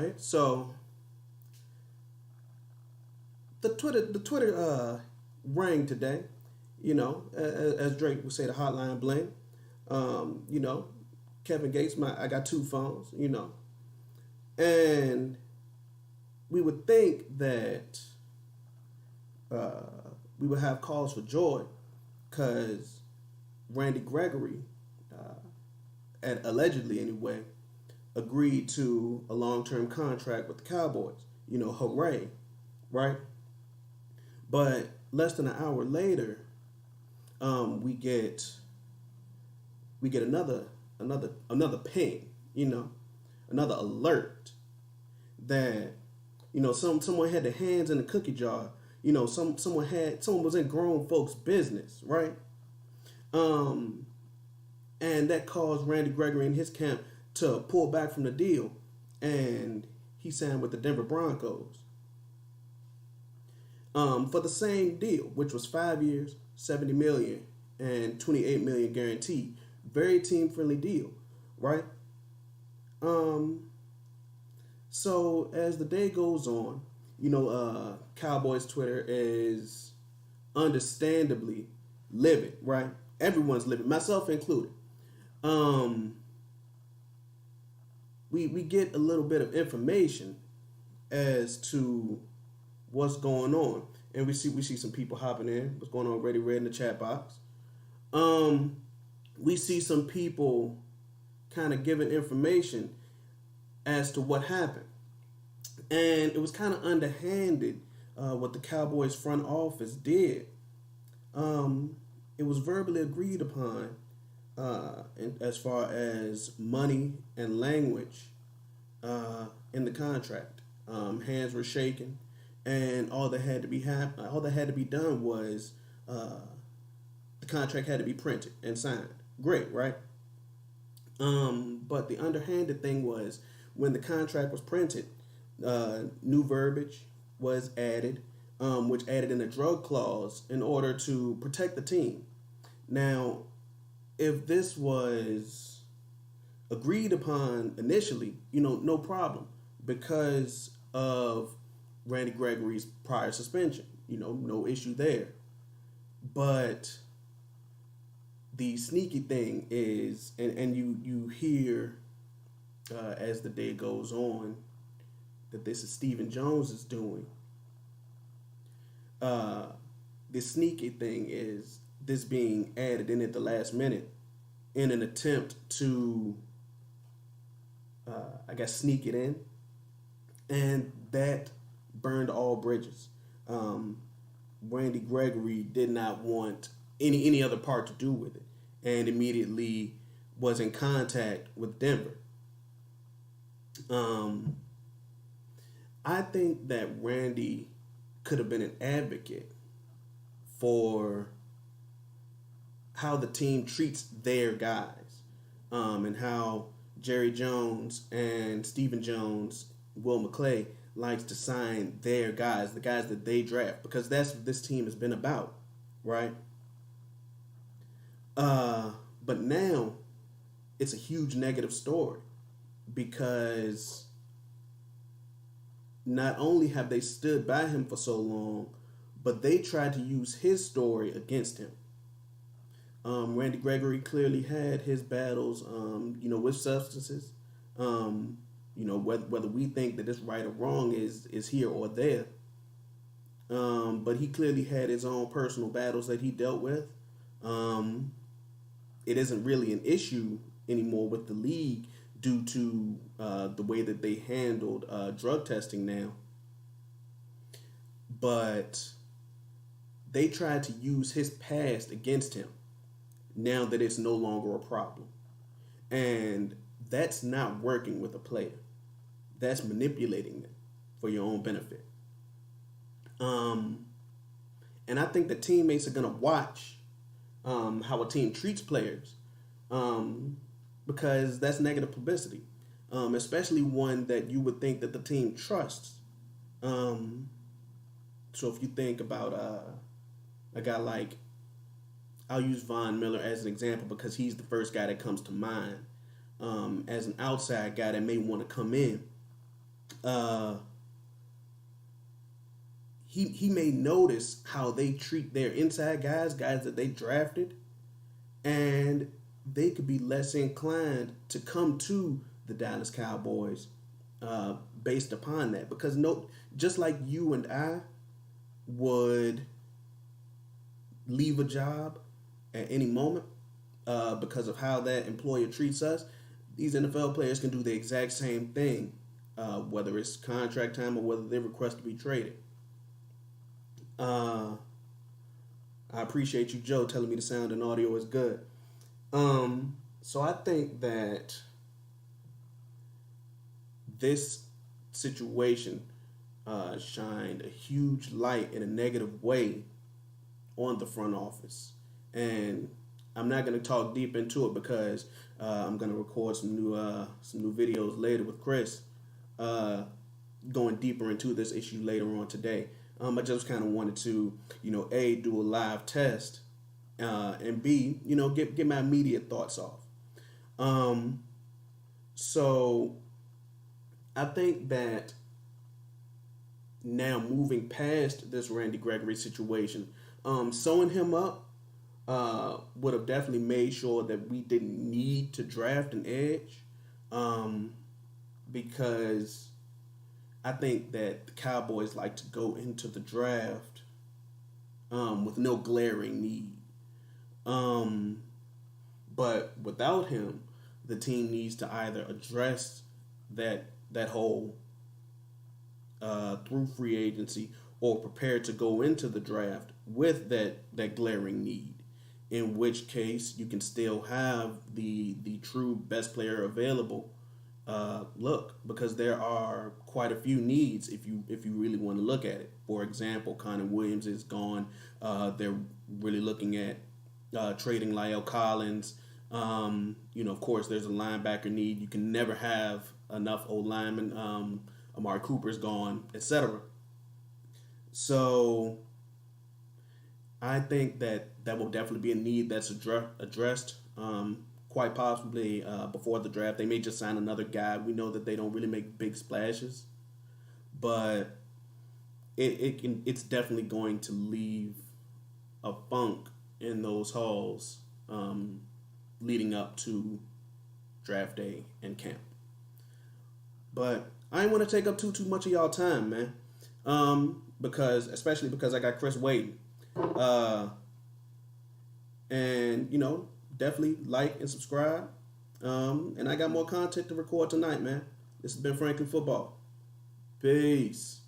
right. So the Twitter rang today. As Drake would say, the hotline bling. You know, Kevin Gates, I got two phones. And we would think that uh, we would have cause for joy because Randy Gregory, and allegedly anyway, agreed to a long-term contract with the Cowboys. Hooray, right? But less than an hour later, we get another ping, another alert that someone had their hands in the cookie jar. Someone was in grown folks' business, right? Um, and that caused Randy Gregory and his camp to pull back from the deal, and he signed with the Denver Broncos for the same deal, which was 5 years, 70 million, and 28 million guaranteed. Very team friendly deal, right? Um, so as the day goes on, Cowboys Twitter is understandably livid, right? Everyone's livid, myself included. Um, we get a little bit of information as to what's going on, and we see some people hopping in. What's going on? Ready, Red in the chat box. Um, we see some people kind of giving information as to what happened, and it was kind of underhanded what the Cowboys front office did. It was verbally agreed upon, as far as money and language in the contract. Hands were shaking, and all that had to be done was the contract had to be printed and signed. Great, right? But the underhanded thing was when the contract was printed, new verbiage was added, which added in a drug clause in order to protect the team. Now, if this was agreed upon initially, no problem because of Randy Gregory's prior suspension, no issue there. But the sneaky thing is, and you hear as the day goes on that this is Stephen Jones is doing. Uh, the sneaky thing is this being added in at the last minute in an attempt to, I guess, sneak it in, and that burned all bridges. Um, Randy Gregory did not want any other part to do with it, and immediately was in contact with Denver. Um, I think that Randy could have been an advocate for how the team treats their guys, and how Jerry Jones and Stephen Jones, Will McClay likes to sign their guys, the guys that they draft, because that's what this team has been about, right? But now it's a huge negative story because not only have they stood by him for so long, but they tried to use his story against him. Randy Gregory clearly had his battles, with substances. Whether we think that it's right or wrong is here or there. But he clearly had his own personal battles that he dealt with. It isn't really an issue anymore with the league due to the way that they handled drug testing now. But they tried to use his past against him now that it's no longer a problem. And that's not working with a player. That's manipulating them for your own benefit. And I think the teammates are going to watch how a team treats players, because that's negative publicity, especially one that you would think that the team trusts. So if you think about a guy like, I'll use Von Miller as an example because he's the first guy that comes to mind, as an outside guy that may want to come in. uh, he may notice how they treat their inside guys that they drafted, and they could be less inclined to come to the Dallas Cowboys based upon that. Because no, just like you and I would leave a job at any moment because of how that employer treats us, these NFL players can do the exact same thing, whether it's contract time or whether they request to be traded. I appreciate you, Joe, telling me the sound and audio is good. So I think that this situation shined a huge light in a negative way on the front office, and I'm not going to talk deep into it because I'm going to record some new videos later with Chris, going deeper into this issue later on today. I just kind of wanted to, A, do a live test, and B, get my immediate thoughts off. So I think that now moving past this Randy Gregory situation, sewing him up would have definitely made sure that we didn't need to draft an edge, because I think that the Cowboys like to go into the draft with no glaring need. But without him, the team needs to either address that hole through free agency, or prepare to go into the draft with that glaring need. In which case, you can still have the true best player available. Look, because there are quite a few needs if you really want to look at it. For example, Connor Williams is gone. They're really looking at trading La'el Collins. Of course, there's a linebacker need. You can never have enough old linemen. Amari Cooper's gone, etc. So I think that will definitely be a need that's addressed. Quite possibly before the draft. They may just sign another guy. We know that they don't really make big splashes, but it's definitely going to leave a funk in those halls leading up to draft day and camp. But I ain't want to take up too much of y'all time, man. Especially because I got Chris waiting. And definitely like and subscribe. And I got more content to record tonight, man. This has been Franklin Football. Peace.